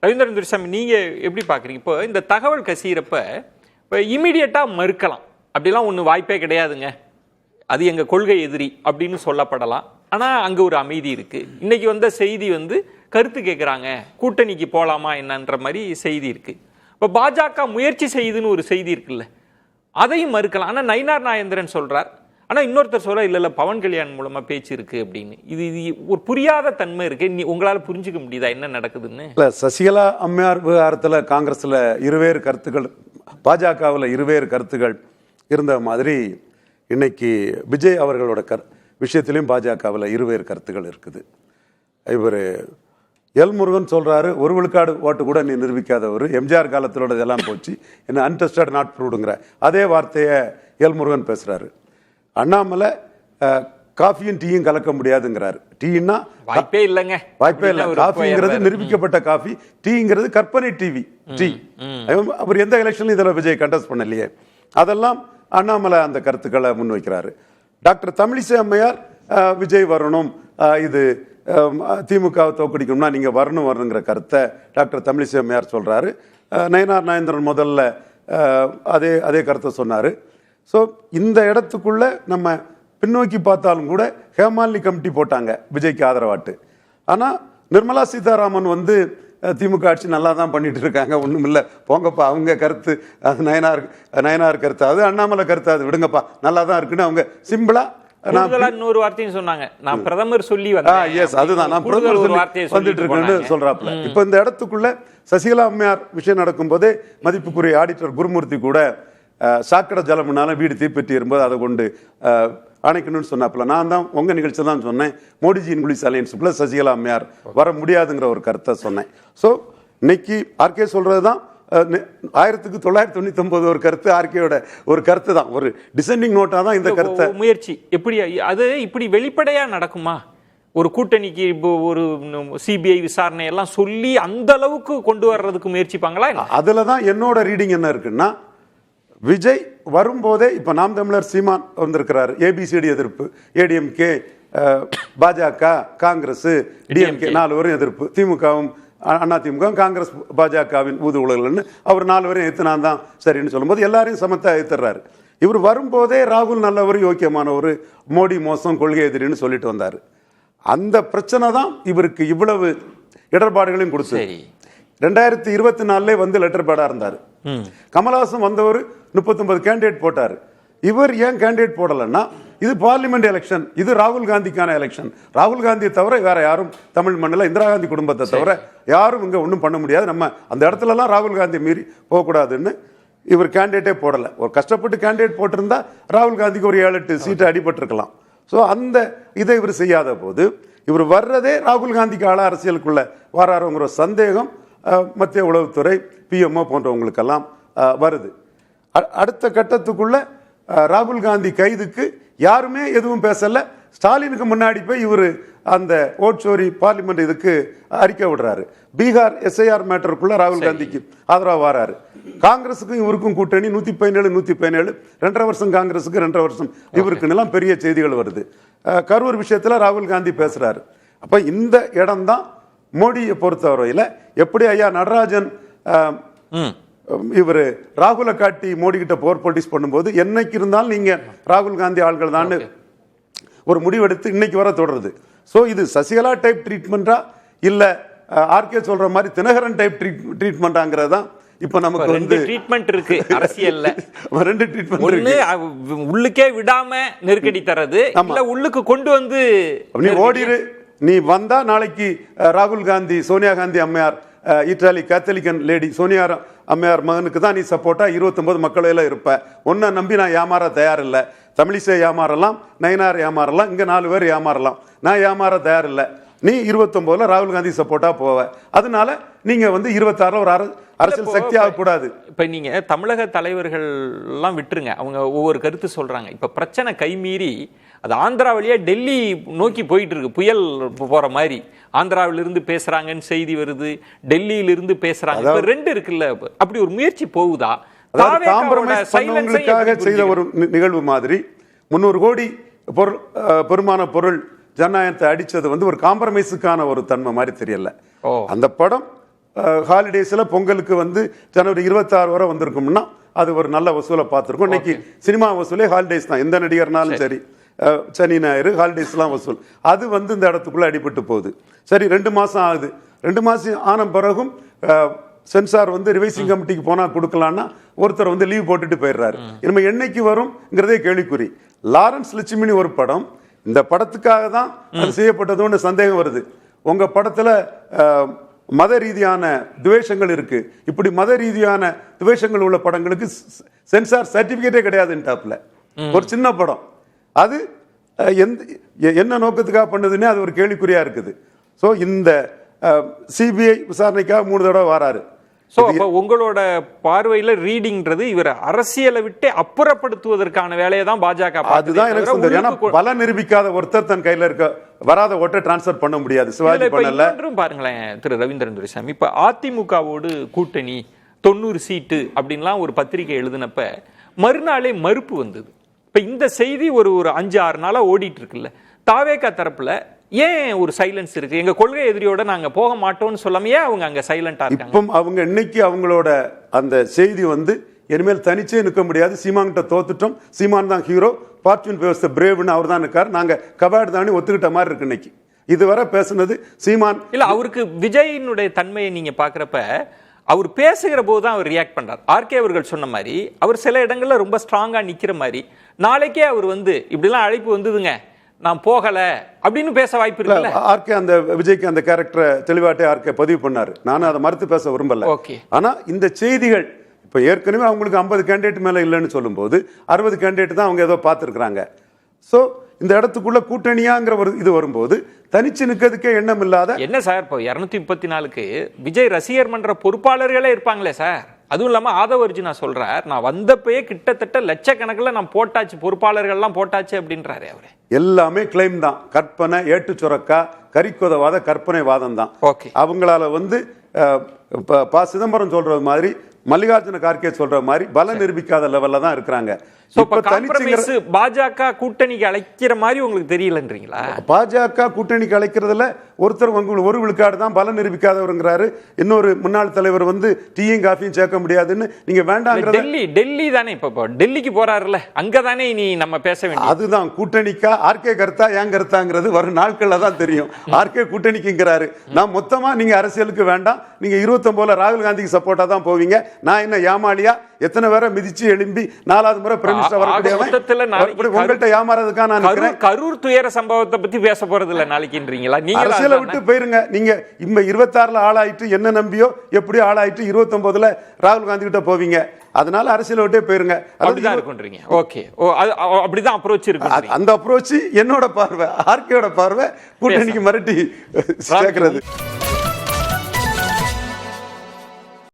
ரவீந்திரன் துரைசாமி, நீங்கள் எப்படி பார்க்குறீங்க? இப்போ இந்த தகவல் கசிகிறப்ப இப்போ இமீடியட்டாக மறுக்கலாம், அப்படிலாம் ஒன்றும் வாய்ப்பே கிடையாதுங்க, அது எங்கள் கொள்கை எதிரி அப்படின்னு சொல்லப்படலாம். ஆனால் அங்கே ஒரு அமைதி இருக்குது. இன்னைக்கு வந்த செய்தி கருத்து கேட்குறாங்க, கூட்டணிக்கு போகலாமா என்னன்ற மாதிரி செய்தி இருக்குது. இப்போ பாஜக முயற்சி செய்யுதுன்னு ஒரு செய்தி இருக்குல்ல, அதையும் மறுக்கலாம். ஆனால் நயினார் நாகேந்திரன் சொல்கிறார், ஆனால் இன்னொருத்தர் சொல்ல இல்லை பவன் கல்யாண் மூலமாக பேச்சு இருக்குது அப்படின்னு. இது ஒரு புரியாத தன்மை இருக்குது. உங்களால் புரிஞ்சுக்க முடியுதா என்ன நடக்குதுன்னு? இல்லை, சசிகலா அம்மையார் விவகாரத்தில் காங்கிரஸில் இருவேறு கருத்துக்கள், பாஜகவில் இருவேறு கருத்துக்கள் இருந்த மாதிரி இன்னைக்கு விஜய் அவர்களோட விஷயத்திலையும் பாஜகவில் இருவேறு கருத்துக்கள் இருக்குது. இவர் எல் முருகன் சொல்றாரு, ஒரு விழுக்காடு ஓட்டு கூட நீ நிரூபிக்காதவர், எம்ஜிஆர் காலத்திலோட இதெல்லாம் போச்சு, என்ன அன்டெஸ்டட் நாட் ப்ரூவ்டுங்கிற அதே வார்த்தையை எல் முருகன் பேசுறாரு. அண்ணாமலை காஃபியும் டீயும் கலக்க முடியாதுங்கிறாரு. டீன்னா வாய்ப்பே இல்லைங்க, வாய்ப்பே இல்லை. காஃபிங்கிறது நிரூபிக்கப்பட்ட காஃபி, டீங்கிறது கற்பனை டிவி டீ. அவர் எந்த எலெக்ஷன்லையும் இதில் விஜய் கண்டெஸ்ட் பண்ணலையே. அதெல்லாம் அண்ணாமலை அந்த கருத்துக்களை முன்வைக்கிறாரு. டாக்டர் தமிழிசை அம்மையார் விஜய் வரணும், இது திமுகவை தோக்கடிக்கணும்னா நீங்க வரணுங்கிற கருத்தை டாக்டர் தமிழிசை அம்மையார் சொல்றாரு. நயினார் நாகேந்திரன் முதல்ல அதே கருத்தை சொன்னாரு. ஸோ இந்த இடத்துக்குள்ள நம்ம பின்னோக்கி பார்த்தாலும் கூட ஹேமாலினி கமிட்டி போட்டாங்க விஜய்க்கு ஆதரவாட்டு. ஆனால் நிர்மலா சீதாராமன் திமுக ஆட்சி நல்லா தான் பண்ணிட்டு இருக்காங்க, ஒன்றும் இல்லை போங்கப்பா, அவங்க கருத்து அது நயனார் கருத்து, அது அண்ணாமலை கருத்து, அது விடுங்கப்பா நல்லா தான் இருக்குன்னு அவங்க சிம்பிளா இன்னொரு வார்த்தையும் சொன்னாங்க. நான் பிரதமர் சொல்லி அதுதான் நான் பிரதமர் வந்துட்டு இருக்கேன்னு சொல்றாப்ல. இப்ப இந்த இடத்துக்குள்ள சசிகலா அம்மையார் விஷயம் நடக்கும் போதே மதிப்புக்குரிய ஆடிட்டர் குருமூர்த்தி கூட சாக்கடை ஜலம்னால வீடு தீப்பெட்டி இருக்கும்போது அதை கொண்டு அணைக்கணும்னு சொன்னாப்புல. நான் தான் உங்க நிகழ்ச்சி தான் சொன்னேன், மோடிஜி இன்குலிஸ் அலையன்ஸுக்குள்ள சசிகலா அம்மையார் வர முடியாதுங்கிற ஒரு கருத்தை சொன்னேன். ஸோ இன்னைக்கு ஆர்கே சொல்றதுதான் 1999 ஒரு கருத்து, ஆர்கேயோட ஒரு கருத்து தான், ஒரு டிசெண்டிங் நோட்டா தான் இந்த கருத்தை முயற்சி. எப்படி அது இப்படி வெளிப்படையா நடக்குமா? ஒரு கூட்டணிக்கு இப்போ ஒரு சிபிஐ விசாரணை எல்லாம் சொல்லி அந்த அளவுக்கு கொண்டு வர்றதுக்கு முயற்சிப்பாங்களா? அதுல தான் என்னோட ரீடிங் என்ன இருக்குன்னா, விஜய் வரும்போதே இப்ப நாம் தமிழர் சீமான் வந்திருக்கிறாரு, ஏபிசிடி எதிர்ப்பு, ஏடிஎம்கே, பாஜக, காங்கிரஸ், டிஎம்கே 4 பேரும் எதிர்ப்பு, திமுகவும் அதிமுக, காங்கிரஸ் பாஜகவின் ஊது உலகல்னு அவர் 4 பேரும் எதிர்த்து நான் தான் சரின்னு சொல்லும்போது எல்லாரையும் சமத்தா எதிர்த்துறாரு. இவர் வரும்போதே ராகுல் நல்லவர், யோக்கியமானவர், மோடி மோசம், கொள்கை எதிரின்னு சொல்லிட்டு வந்தாரு. அந்த பிரச்சனை தான் இவருக்கு இவ்வளவு இடர்பாடுகளையும் கொடுத்து 2024 லெட்டர் பேடா இருந்தாரு. கமல்ஹாசன் வந்தவர் 39 கேண்டிடேட் போட்டாரு. இவர் ஏன் கேண்டிடேட் போடலன்னா, இது பார்லிமெண்ட் எலெக்ஷன், இது ராகுல் காந்திக்கான எலெக்ஷன். ராகுல் காந்தியை தவிர வேற யாரும் தமிழ் மண்ணில், இந்திரா காந்தி குடும்பத்தை தவிர யாரும் இங்க ஒன்றும் பண்ண முடியாது, நம்ம அந்த இடத்துல எல்லாம் ராகுல் காந்தி மீறி போகக்கூடாதுன்னு இவர் கேண்டிடேட்டே போடல. ஒரு கஷ்டப்பட்டு கேண்டிடேட் போட்டிருந்தா ராகுல் காந்திக்கு ஒரு 7-8 சீட்டு அடிபட்டிருக்கலாம். ஸோ அந்த இதை இவர் செய்யாத போது இவர் வர்றதே ராகுல் காந்திக்கு ஆள அரசியலுக்குள்ள வராருங்கிற சந்தேகம் மத்திய உளவுத்துறை, பிஎம்ஓ போன்றவங்களுக்கெல்லாம் வருது. அடுத்த கட்டத்துக்குள்ள ராகுல் காந்தி கைதுக்கு யாருமே எதுவும் பேசல. ஸ்டாலினுக்கு முன்னாடி போய் இவர் அந்த ஓட்சோரி பார்லிமெண்ட் இதுக்கு அறிக்கை விடுறாரு. பீகார் எஸ்ஐஆர் மேட்டருக்குள்ள ராகுல் காந்திக்கு ஆதரவா வராரு. காங்கிரஸுக்கும் இவருக்கும் கூட்டணி 117 2.5 வருஷம் காங்கிரஸுக்கு, 2.5 வருஷம் இவருக்கு எல்லாம் பெரிய செய்திகள் வருது. கரூர் விஷயத்துல ராகுல் காந்தி பேசுறாரு. அப்ப இந்த இடம் தான் மோடியை பொறுத்தவரையில, எப்படி ஐயா நடராஜன் இவர் ராகுலை காட்டி மோடி கிட்ட போர் பொலிட்டிக்ஸ் பண்ணும்போது என்னைக்கு இருந்தாலும் நீங்க ராகுல் காந்தி ஆள்கள் தான் ஒரு முடிவெடுத்து இன்னைக்கு வர தொடருது. சோ இது சசிகலா டைப் ட்ரீட்மெண்டா இல்ல ஆர்கே சொல்ற மாதிரி தினகரன் டைப் ட்ரீட்மெண்டாங்கிறது தான் இப்ப நமக்கு ட்ரீட்மெண்ட் இருக்கு அரசியல்ல. 2 ட்ரீட்மெண்ட் இருக்கு. உள்ளுக்கே விடாம நெருக்கடி தரது, இல்ல உள்ளுக்கு கொண்டு வந்து நீ ஓடிரு, நீ வந்தா நாளைக்கு ராகுல் காந்தி, சோனியா காந்தி அம்மையார், இத்தாலி கேத்தலிக்கன் லேடி சோனியா அம்மையார் மகனுக்கு தான் நீ சப்போர்ட்டா 29 மக்களையில இருப்ப. ஒன்ன நம்பி நான் ஏமாற தயாரில்லை. தமிழிசை ஏமாறலாம், நயினார் ஏமாறலாம், இங்க 4 பேர் ஏமாறலாம், நான் ஏமாற தயாரில்லை. நீ 29 ராகுல் காந்தி சப்போர்ட்டா போவ. அதனால நீங்க 26 ஒரு அரசியல் சக்தி ஆகக்கூடாது. இப்ப நீங்க தமிழக தலைவர்கள் எல்லாம் விட்டுருங்க, அவங்க ஒவ்வொரு கருத்து சொல்றாங்க. இப்ப பிரச்சனை கைமீறி அது ஆந்திரா வழியா டெல்லி நோக்கி போயிட்டு இருக்கு, புயல் போற மாதிரி. ஆந்திராவிலிருந்து பேசுறாங்கன்னு செய்தி வருது, டெல்லியிலிருந்து பேசுறாங்க. 2 இருக்குல்ல, அப்படி ஒரு முயற்சி போகுதா? செய்த ஒரு நிகழ்வு மாதிரி 300 கோடி பெருமான பொருள் ஜனநாயகத்தை அடிச்சது ஒரு காம்ப்ரமைஸுக்கான ஒரு தன்மை மாதிரி தெரியல. அந்த படம் ஹாலிடேஸ்ல பொங்கலுக்கு வந்து ஜனவரி 26 வரை வந்திருக்கும்னா அது ஒரு நல்ல வசூலை பார்த்துருக்கோம். இன்னைக்கு சினிமா வசூலே ஹாலிடேஸ் தான், எந்த நடிகர்னாலும் சரி சனி ஞாயிறு ஹாலிடேஸ்லாம் வசூல் அது வந்து இந்த இடத்துக்குள்ள அடிபட்டு போகுது. சரி 2 மாசம் ஆகுது, 2 மாசம் ஆன பிறகும் சென்சார் வந்து ரிவைசிங் கமிட்டிக்கு போனா கொடுக்கலாம்னா ஒருத்தர் வந்து லீவ் போட்டுட்டு போயிடுறாரு. நம்ம என்னைக்கு வரும்ங்கிறதே கேள்விக்குறி. லாரன்ஸ் லட்சுமி ஒரு படம், இந்த படத்துக்காக தான் அது செய்யப்பட்டதுன்னு சந்தேகம் வருது. உங்க படத்துல மத ரீதியான துவேஷங்கள் இருக்கு, இப்படி மத ரீதியான துவேஷங்கள் உள்ள படங்களுக்கு சென்சார் சர்டிபிகேட்டே கிடையாதுன்றாப்ல. ஒரு சின்ன படம் அது என்ன நோக்கத்துக்காக பண்ணுதுன்னே அது ஒரு கேள்விக்குறியா இருக்குது. ஸோ இந்த சிபிஐ விசாரணைக்காக 3 தடவை வராரு. சோ அப்ப உங்களோட பார்வையில ரீடிங்ன்றது இவர் அரசியலை விட்டு அப்புறப்படுத்துவதற்கான வேலையை தான் பாஜக. அதுதான் எனக்கு சொல்றது. ஏன்னா பல நிரூபிக்காத ஒருத்தர் தன் கையில இருக்க வராத ஓட்டை டிரான்ஸ்பர் பண்ண முடியாது. சிவாஜி பண்ணல. பாருங்களேன் திரு ரவீந்திரன் துரைசாமி, இப்ப அதிமுகவோடு கூட்டணி 90 சீட்டு அப்படின்லாம் ஒரு பத்திரிகை எழுதினப்ப மறுநாளே மறுப்பு வந்தது. இப்ப இந்த செய்தி ஒரு 5-6 நாளா ஓடிட்டு இருக்குல்ல, தாவேகா தரப்புல ஏன் ஒரு சைலன்ஸ் இருக்கு? எங்க கொள்கை எதிரியோட நாங்க போக மாட்டோம்னு சொல்லாமையே அவங்க அங்க சைலண்டா இருக்காங்க. இப்போ அவங்க இன்னைக்கு அவங்களோட அந்த செய்தி வந்து இனிமேல் தனிச்சே நிற்க முடியாது, சீமான் கிட்ட தோத்துட்டோம், சீமான் தான் ஹீரோ, பார்ச்சூன் பேவஸ் பிரேவ்னு அவர் தான் இருக்கார், நாங்க கபாட் தானே ஒத்துக்கிட்ட மாதிரி இருக்கு இன்னைக்கு. இதுவரை பேசுனது சீமான் இல்ல. அவருக்கு விஜயினுடைய தன்மையை நீங்க பாக்குறப்ப அவர் பேசுகிற போது தான் அவர் ரியாக்ட் பண்றார். ஆர்கே அவர்கள் சொன்ன மாதிரி அவர் சில இடங்கள்ல ரொம்ப ஸ்ட்ராங்கா நிக்கிற மாதிரி, நாளைக்கே அவர் வந்து இப்படிலாம் அழைப்பு வந்ததுங்க நான் போகல அப்படின்னு பேச வாய்ப்பு இருக்குல்ல. ஆர்கே அந்த விஜய்க்கு அந்த கேரக்டரை தெளிவாட்டே ஆர்கே பதிவு பண்ணாரு. நானும் அதை மறுத்து பேச விரும்பல. ஆனா இந்த செய்திகள் இப்ப ஏற்கனவே அவங்களுக்கு 50 கேண்டிடேட் மேல இல்லைன்னு சொல்லும் போது 60 கேண்டிடேட் தான் அவங்க ஏதோ பார்த்துருக்காங்க. சோ இந்த இடத்துக்குள்ள கூட்டணியாங்கிற ஒரு இது வரும்போது தனிச்சு நிக்கிறதுக்கே எண்ணம் இல்லாத என்ன சார், இப்போ 234க்கு விஜய் ரசிகர் மன்ற பொறுப்பாளர்களே இருப்பாங்களே சார். அதுவும் இல்லாம ஆதவ அர்ஜுனா சொல்றார், நான் வந்தப்பயே கிட்டத்தட்ட லட்சக்கணக்கில் நான் போட்டாச்சு, பொறுப்பாளர்கள்லாம் போட்டாச்சு அப்படின்றாரு. அவரு எல்லாமே கிளைம் தான், கற்பனை, ஏட்டு சுரக்கா, கரிக்கோதவாத கற்பனை வாதம் தான். அவங்களால வந்து ப சிதம்பரம் சொல்றது மாதிரி, மல்லிகார்ஜுன கார்கே சொல்ற மாதிரி பல நிரூபிக்காத லெவல்ல தான் இருக்கிறாங்க. பாஜக கூட்டணிக்கு அழைக்கிற மாதிரி உங்களுக்கு தெரியலன்றீங்களா? பாஜக கூட்டணிக்கு அழைக்கிறதுல ஒருத்தர் ஒரு விழுக்காடு தான் பல நிரூபிக்காதவருங்கிறாரு. இன்னொரு முன்னாள் தலைவர் வந்து டீயும் காஃபியும் சேர்க்க முடியாதுன்னு நீங்க வேண்டாம். டெல்லி தானே இப்ப டெல்லிக்கு போறாருல, அங்கதானே இனி நம்ம பேச வேண்டியது. அதுதான் கூட்டணிக்கா ஆர்கே கருத்தா ஏன் கருத்தாங்கிறது வரும் நாட்கள்ல தான் தெரியும். ஆர்கே கூட்டணிக்குங்கிறாரு, நான் மொத்தமா நீங்க அரசியலுக்கு வேண்டாம், நீங்க 29 ராகுல் காந்திக்கு சப்போர்ட்டா தான் போவீங்க, நான் என்ன ஏமாளியா எத்தனை பேரை மிதிச்சு எழும்பி 4வது முறை பிரமிஸ்டர் வரக்கூடியவன் உங்கள்கிட்ட ஏமாறதுக்காக நான் நினைக்கிறேன். கரூர் துயர சம்பவத்தை பத்தி பேச போறது இல்ல நாளைக்குன்றீங்களா? நீங்க அரசியலை விட்டு போயிருங்க. நீங்க 26ல ஆளாயிட்டு என்ன நம்பியோ எப்படியோ ஆளாயிட்டு 29ல ராகுல் காந்தி கிட்ட போவீங்க. அதனால அரசியலை விட்டே போயிருங்க. அப்படிதான் இருக்குன்றீங்க. ஓகே, அப்படிதான் அப்ரோச் இருக்கு. அந்த அப்ரோச் என்னோட பார்வை, ஆர்கேயோட பார்வை கூட்டணிக்கு மிரட்டி சேர்க்கிறது.